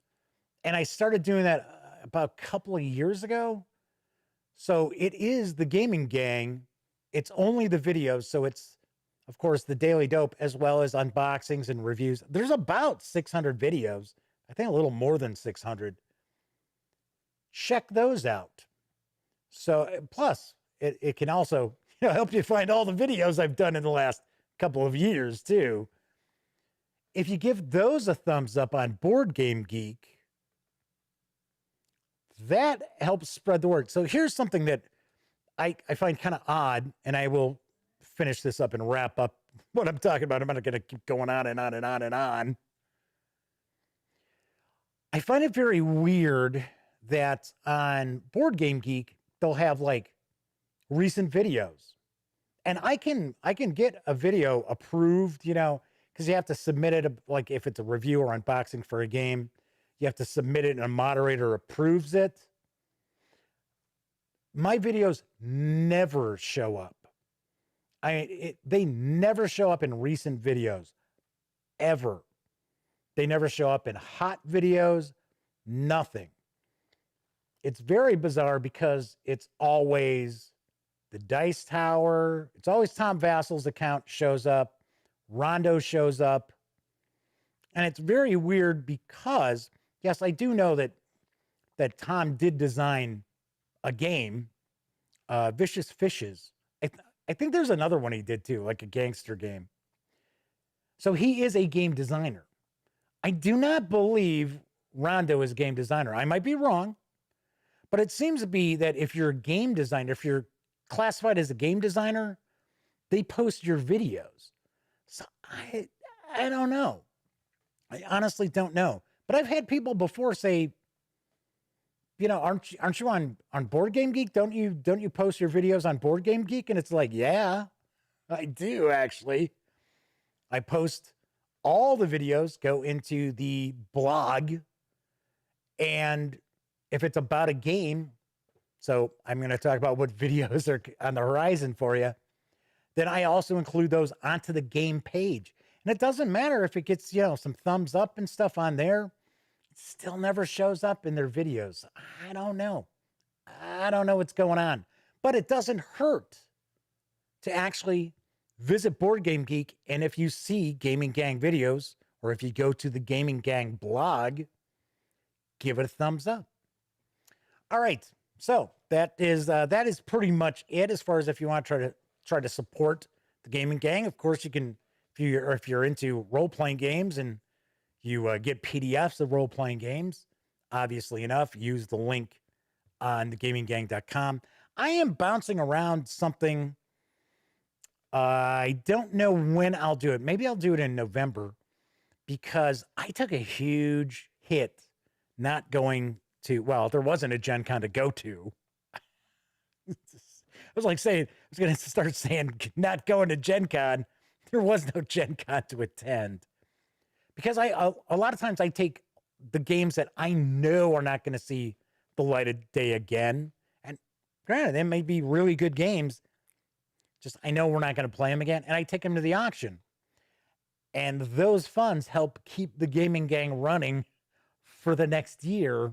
And I started doing that about a couple of years ago. So it is the Gaming Gang. It's only the videos. So it's, of course, the Daily Dope as well as unboxings and reviews. There's about 600 videos. I think a little more than 600. Check those out. So plus, it can also help you find all the videos I've done in the last couple of years too. If you give those a thumbs up on Board Game Geek, that helps spread the word. So here's something that I find kind of odd, and I will finish this up and wrap up what I'm talking about. I'm not going to keep going on and on and on and on. I find it very weird that on Board Game Geek, they'll have like recent videos. And I can get a video approved, because you have to submit it, like if it's a review or unboxing for a game, you have to submit it and a moderator approves it. My videos never show up. They never show up in recent videos, ever. They never show up in hot videos, nothing. It's very bizarre because it's always the Dice Tower. It's always Tom Vassel's account shows up. Rondo shows up. And it's very weird because, yes, I do know that Tom did design a game, Vicious Fishes. I think there's another one he did too, like a gangster game. So he is a game designer. I do not believe Rondo is a game designer. I might be wrong, but it seems to be that if you're a game designer, if you're classified as a game designer, they post your videos. So I don't know. I honestly don't know. But I've had people before say, aren't you on Board Game Geek? Don't you post your videos on Board Game Geek? And it's like, yeah, I do actually. I post all the videos, go into the blog, and if it's about a game, so I'm going to talk about what videos are on the horizon for you, then I also include those onto the game page. And it doesn't matter if it gets, some thumbs up and stuff on there. It still never shows up in their videos. I don't know. I don't know what's going on. But it doesn't hurt to actually visit Board Game Geek. And if you see Gaming Gang videos, or if you go to the Gaming Gang blog, give it a thumbs up. All right. So that is pretty much it as far as if you want to try to support the Gaming Gang. Of course, you can, if you're into role-playing games and you get PDFs of role-playing games, obviously enough, use the link on thegaminggang.com. I am bouncing around something. I don't know when I'll do it. Maybe I'll do it in November because I took a huge hit not going to, well, there wasn't a Gen Con to go to. I was like saying, I was going to start saying not going to Gen Con. There was no Gen Con to attend because a lot of times I take the games that I know are not going to see the light of day again. And granted, they may be really good games. Just, I know we're not going to play them again. And I take them to the auction. And those funds help keep the gaming gang running for the next year.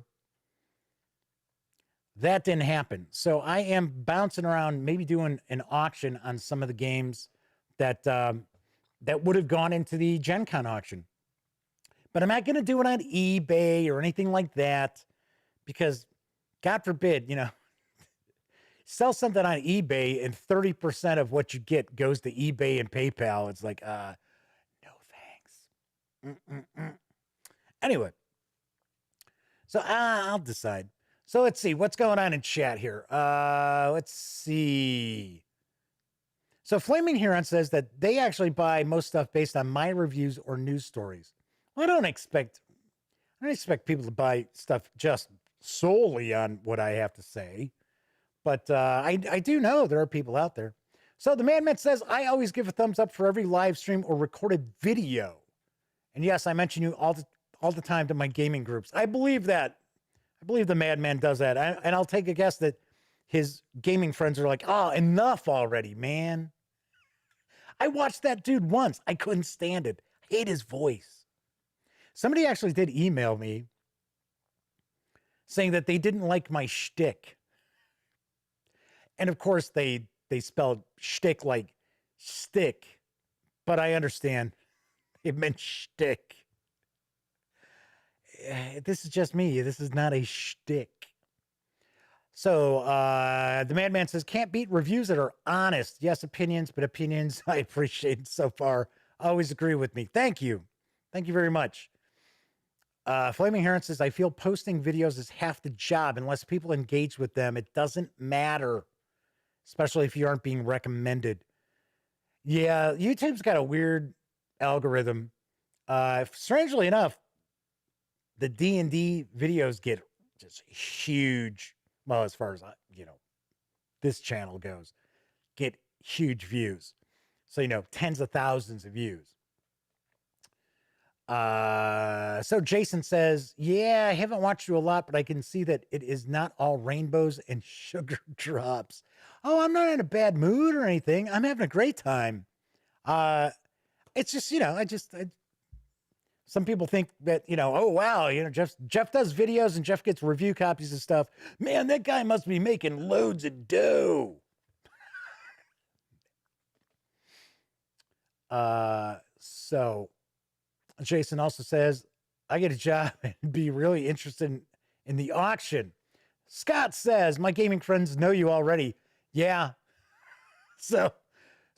That didn't happen. So I am bouncing around, maybe doing an auction on some of the games that that would have gone into the Gen Con auction. But I'm not going to do it on eBay or anything like that because, God forbid, you know, sell something on eBay and 30% of what you get goes to eBay and PayPal. It's like, no thanks. Anyway, so I'll decide. So let's see what's going on in chat here. Let's see. So Flaming Huron says that they actually buy most stuff based on my reviews or news stories. Well, I don't expect people to buy stuff just solely on what I have to say, but I do know there are people out there. So the Madman says, I always give a thumbs up for every live stream or recorded video. And yes, I mention you all the time to my gaming groups. I believe that. I believe the Madman does that. And I'll take a guess that his gaming friends are like, oh, enough already, man. I watched that dude once. I couldn't stand it. I hate his voice. Somebody actually did email me saying that they didn't like my shtick. And of course, they spelled shtick like stick, but I understand. It meant shtick. This is just me. This is not a shtick. So the Madman says, can't beat reviews that are honest. Yes, opinions, but opinions I appreciate so far. Always agree with me. Thank you. Thank you very much. Flaming Heron says, I feel posting videos is half the job. Unless people engage with them, it doesn't matter, especially if you aren't being recommended. Yeah, YouTube's got a weird algorithm. Strangely enough, the D&D videos get just huge. Well, as far as, this channel goes, get huge views. So, tens of thousands of views. So Jason says, yeah, I haven't watched you a lot, but I can see that it is not all rainbows and sugar drops. Oh, I'm not in a bad mood or anything. I'm having a great time. It's just, some people think that, oh, wow, Jeff does videos and Jeff gets review copies and stuff. Man, that guy must be making loads of dough. So Jason also says, I get a job and be really interested in the auction. Scott says, my gaming friends know you already. Yeah. So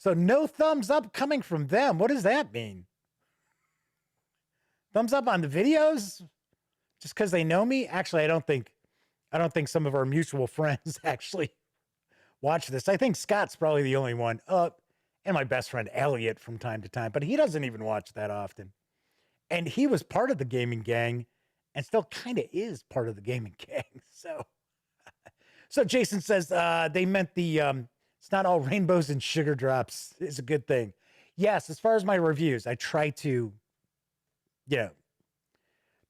no thumbs up coming from them. What does that mean? Thumbs up on the videos just because they know me? Actually, I don't think some of our mutual friends actually watch this. I think Scott's probably the only one. And my best friend Elliot from time to time, but he doesn't even watch that often. And he was part of the gaming gang and still kind of is part of the gaming gang. So Jason says they meant the it's not all rainbows and sugar drops is a good thing. Yes, as far as my reviews, I try to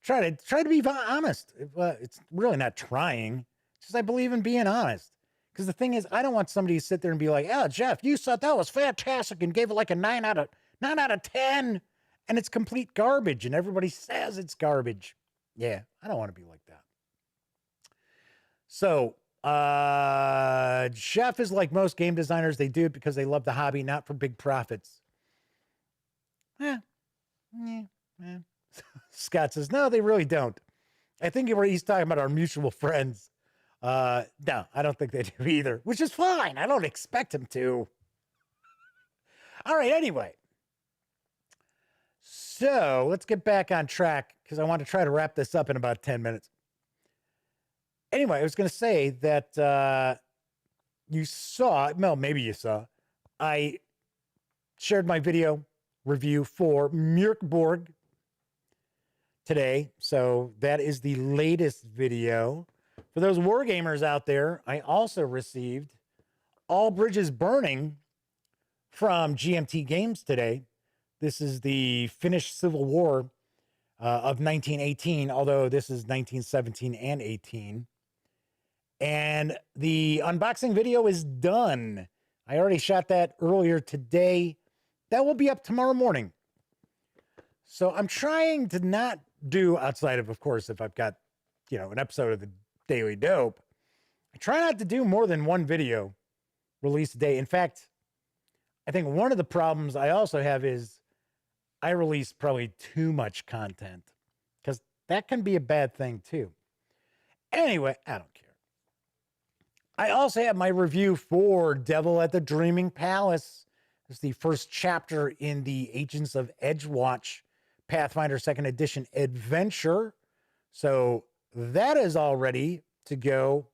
try to be honest. It's really not trying. It's just I believe in being honest. Because the thing is, I don't want somebody to sit there and be like, "Oh, Jeff, you thought that was fantastic and gave it like a 9 out of 10, and it's complete garbage, and everybody says it's garbage." Yeah, I don't want to be like that. So, Jeff is like most game designers; they do it because they love the hobby, not for big profits. Yeah. Scott says, no, they really don't. I think he's talking about our mutual friends. No, I don't think they do either, which is fine. I don't expect him to. All right, anyway. So let's get back on track because I want to try to wrap this up in about 10 minutes. Anyway, I was going to say that maybe you saw, I shared my video review for Murkborg today. So that is the latest video. For those wargamers out there, I also received All Bridges Burning from GMT Games today. This is the Finnish Civil War of 1918, although this is 1917 and 18. And the unboxing video is done. I already shot that earlier today. That will be up tomorrow morning. So I'm trying to not do outside of course, if I've got, an episode of the Daily Dope, I try not to do more than one video release a day. In fact, I think one of the problems I also have is I release probably too much content because that can be a bad thing too. Anyway, I don't care. I also have my review for Devil at the Dreaming Palace. It's the first chapter in the Agents of Edgewatch Pathfinder 2nd Edition adventure. So that is all ready to go.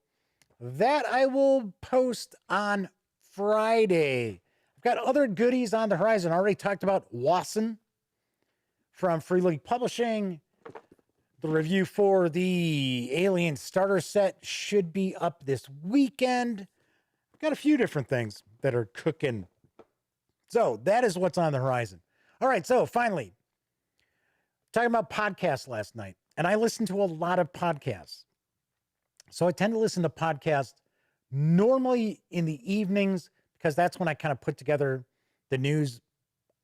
That I will post on Friday. I've got other goodies on the horizon. I already talked about Wasson from Free League Publishing. The review for the Alien starter set should be up this weekend. I've got a few different things that are cooking. So that is what's on the horizon. All right, so finally, talking about podcasts last night, and I listen to a lot of podcasts. So I tend to listen to podcasts normally in the evenings because that's when I kind of put together the news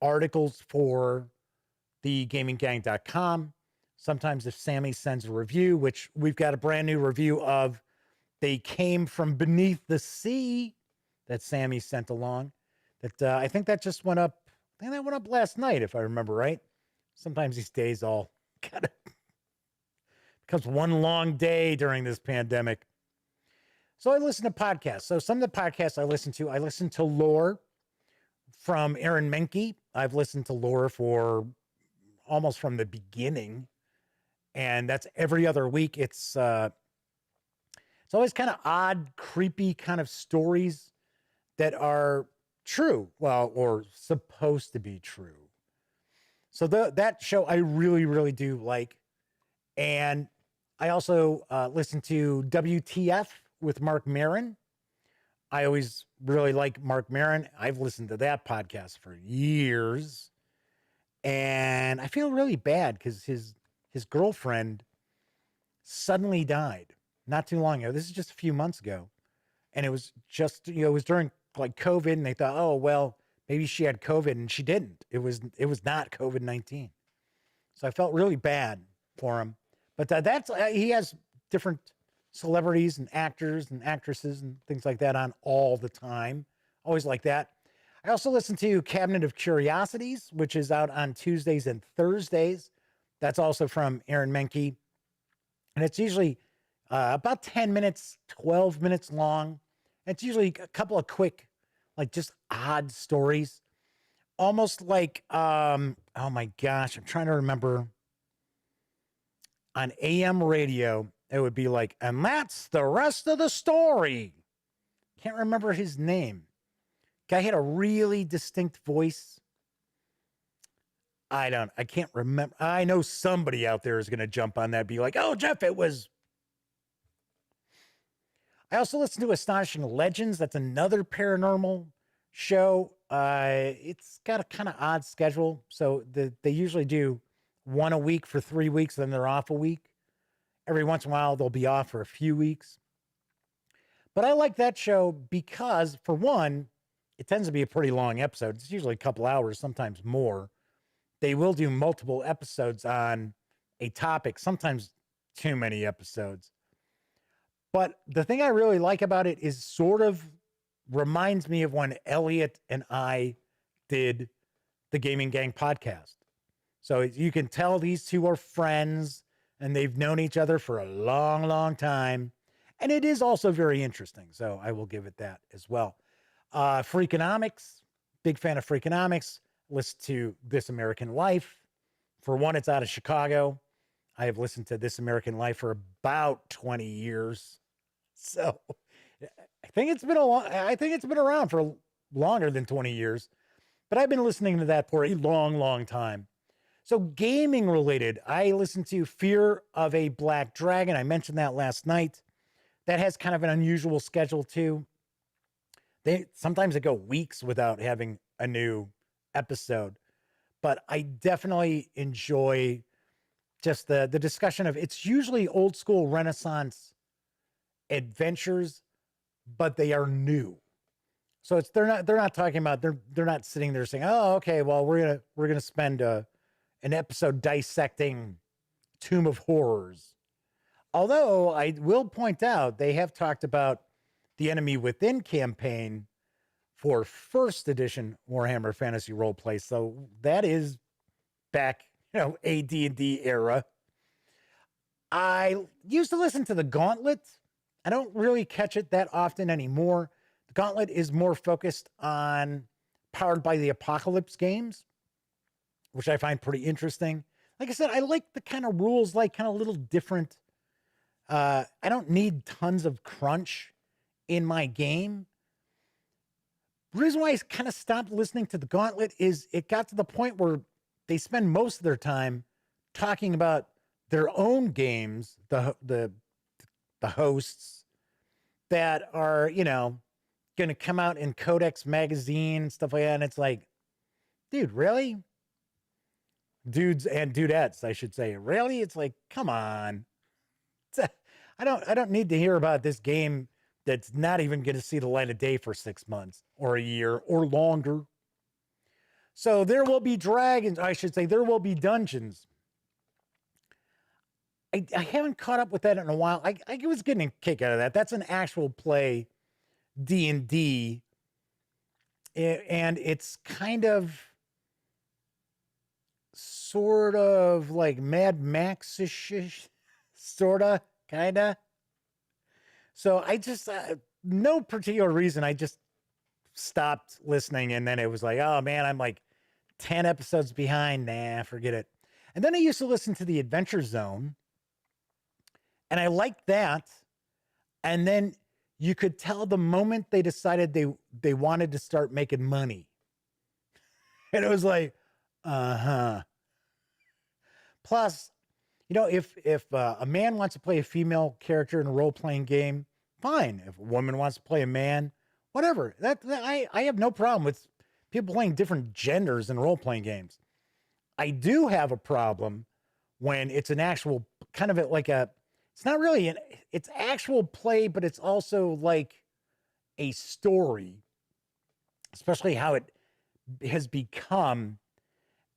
articles for the gaminggang.com. Sometimes if Sammy sends a review, which we've got a brand new review of, They Came From Beneath the Sea that Sammy sent along. That I think that just went up. I think that went up last night, if I remember right. Sometimes these days all kind of becomes one long day during this pandemic. So I listen to podcasts. So some of the podcasts I listen to Lore from Aaron Menke. I've listened to Lore for almost from the beginning. And that's every other week. It's always kind of odd, creepy kind of stories that are true, well, or supposed to be true. So that show I really, really do like. And I also listen to WTF with Mark Maron. I always really like Mark Maron. I've listened to that podcast for years. And I feel really bad because his girlfriend suddenly died not too long ago. This is just a few months ago. And it was just, it was during like COVID, and they thought, oh, well, maybe she had COVID, and she didn't. It was not COVID-19. So I felt really bad for him. But that's, he has different celebrities and actors and actresses and things like that on all the time. Always like that. I also listen to Cabinet of Curiosities, which is out on Tuesdays and Thursdays. That's also from Aaron Menke. And it's usually about 10 minutes, 12 minutes long. It's usually a couple of quick, like just odd stories. Almost like, oh my gosh, I'm trying to remember. On AM radio, it would be like, and that's the rest of the story. Can't remember his name. Guy had a really distinct voice. I can't remember. I know somebody out there is going to jump on that, be like, oh, Jeff, it was. I also listen to Astonishing Legends. That's another paranormal show. It's got a kind of odd schedule. So they usually do one a week for 3 weeks, then they're off a week. Every once in a while, they'll be off for a few weeks. But I like that show because, for one, it tends to be a pretty long episode. It's usually a couple hours, sometimes more. They will do multiple episodes on a topic, sometimes too many episodes. But the thing I really like about it is sort of reminds me of when Elliot and I did the Gaming Gang podcast. So you can tell these two are friends and they've known each other for a long, long time. And it is also very interesting. So I will give it that as well. Freakonomics, big fan of Freakonomics. Listen to This American Life. For one, it's out of Chicago. I have listened to This American Life for about 20 years. So I think it's been around for longer than 20 years, but I've been listening to that for a long, long time. So gaming related, I listened to Fear of a Black Dragon. I mentioned that last night. That has kind of an unusual schedule too. Sometimes they go weeks without having a new episode, but I definitely enjoy just the discussion of, it's usually old school Renaissance adventures, but they are new. So they're not talking about, they're not sitting there saying, oh, okay, well, we're gonna spend an episode dissecting Tomb of Horrors. Although I will point out they have talked about the Enemy Within campaign for first edition Warhammer Fantasy Roleplay. So that is back, AD&D era. I used to listen to the Gauntlet. I don't really catch it that often anymore. The Gauntlet is more focused on Powered by the Apocalypse games, which I find pretty interesting. Like I said, I like the kind of rules, like kind of a little different. I don't need tons of crunch in my game. The reason why I kind of stopped listening to the Gauntlet is it got to the point where they spend most of their time talking about their own games, the hosts that are, going to come out in Codex magazine and stuff like that. And it's like, dude, really? Dudes and dudettes, I should say. Really? It's like, come on. I don't need to hear about this game that's not even going to see the light of day for 6 months or a year or longer. So there will be dragons. I should say there will be dungeons. I haven't caught up with that in a while. I was getting a kick out of that. That's an actual play D&D. And it's kind of sort of like Mad Max-ish, sort of, kind of. So I just, no particular reason, I just stopped listening. And then it was like, oh man, I'm like 10 episodes behind. Nah, forget it. And then I used to listen to the Adventure Zone. And I liked that. And then you could tell the moment they decided they wanted to start making money. And it was like, uh-huh. Plus, if a man wants to play a female character in a role-playing game, fine. If a woman wants to play a man, whatever. I have no problem with people playing different genders in role-playing games. I do have a problem when it's an actual kind of like it's not really it's actual play, but it's also like a story, especially how it has become.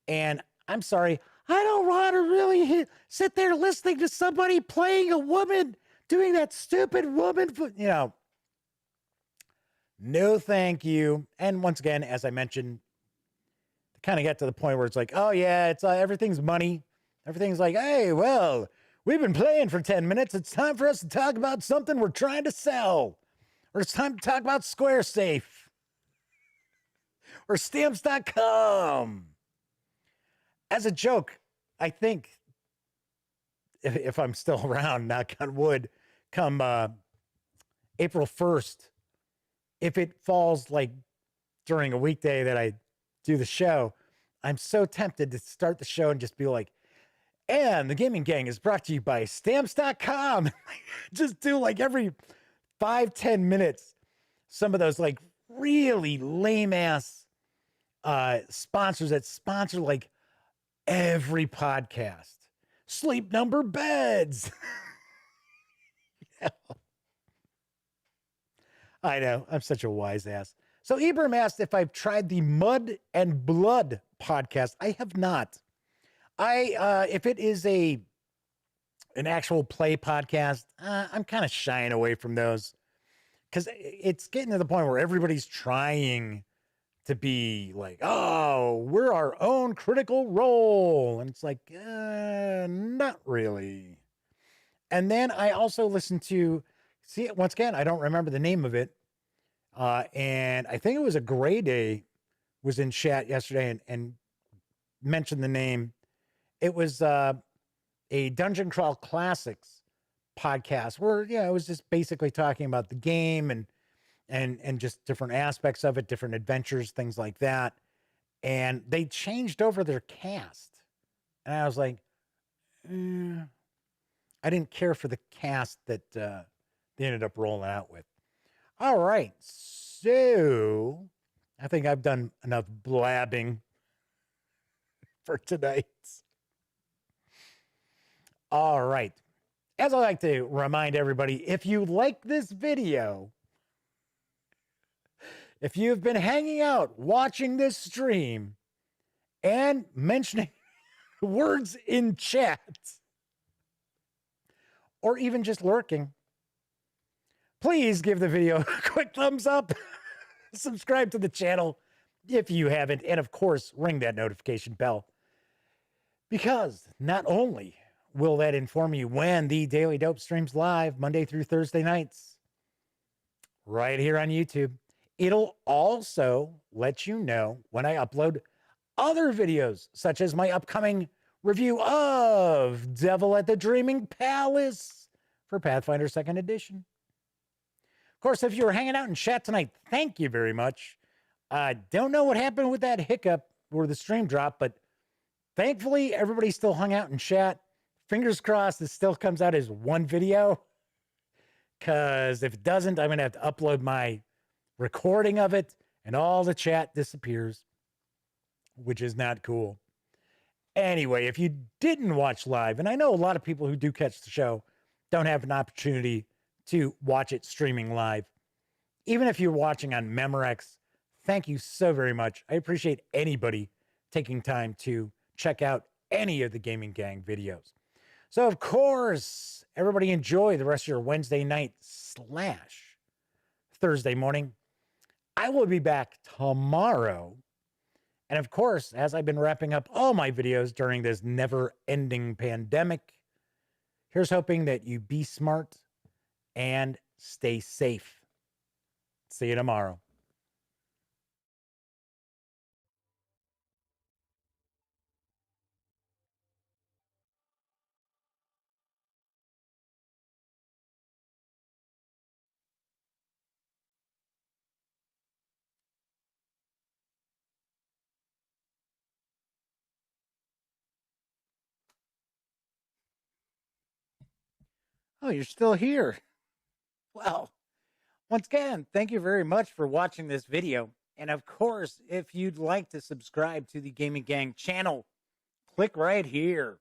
And I'm sorry, I don't want to really sit there listening to somebody playing a woman doing that stupid woman, no, thank you. And once again, as I mentioned, kind of get to the point where it's like, oh yeah, it's everything's money. Everything's like, hey, well, we've been playing for 10 minutes. It's time for us to talk about something we're trying to sell. Or it's time to talk about SquareSafe. Or Stamps.com. As a joke, I think, if I'm still around, knock on wood, come April 1st, if it falls like during a weekday that I do the show, I'm so tempted to start the show and just be like, and the Gaming Gang is brought to you by Stamps.com. Just do like every 5-10 minutes, some of those like really lame ass sponsors that sponsor like every podcast. Sleep Number Beds. I know, I'm such a wise ass. So Ibram asked if I've tried the Mud and Blood podcast. I have not. If it is an actual play podcast, I'm kind of shying away from those because it's getting to the point where everybody's trying to be like, oh, we're our own Critical Role. And it's like, not really. And then I also listened to, once again, I don't remember the name of it. And I think it was a Gray Day was in chat yesterday and mentioned the name. It was a Dungeon Crawl Classics podcast where, it was just basically talking about the game and just different aspects of it, different adventures, things like that. And they changed over their cast. And I was like, I didn't care for the cast that they ended up rolling out with. All right. So I think I've done enough blabbing for tonight. All right. As I like to remind everybody, if you like this video, if you've been hanging out, watching this stream, and mentioning words in chat, or even just lurking, please give the video a quick thumbs up, subscribe to the channel if you haven't, and of course, ring that notification bell. Because not only will that inform you when the Daily Dope streams live Monday through Thursday nights, right here on YouTube, it'll also let you know when I upload other videos, such as my upcoming review of Devil at the Dreaming Palace for Pathfinder 2nd Edition. Of course, if you were hanging out in chat tonight, thank you very much. I don't know what happened with that hiccup or the stream drop, but thankfully, everybody still hung out in chat. Fingers crossed this still comes out as one video, because if it doesn't, I'm going to have to upload my recording of it, and all the chat disappears, which is not cool. Anyway, if you didn't watch live, and I know a lot of people who do catch the show don't have an opportunity to watch it streaming live, even if you're watching on Memorex, thank you so very much. I appreciate anybody taking time to check out any of the Gaming Gang videos. So, of course, everybody enjoy the rest of your Wednesday night / Thursday morning. I will be back tomorrow. And of course, as I've been wrapping up all my videos during this never-ending pandemic, here's hoping that you be smart and stay safe. See you tomorrow. Oh, you're still here. Well, once again, thank you very much for watching this video. And of course, if you'd like to subscribe to the Gaming Gang channel, click right here.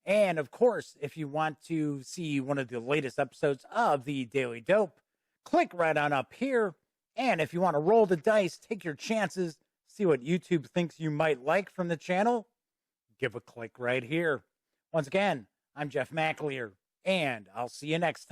And of course, if you want to see one of the latest episodes of the Daily Dope, click right on up here. And if you want to roll the dice, take your chances, see what YouTube thinks you might like from the channel, give a click right here. Once again, I'm Jeff McAleer, and I'll see you next time.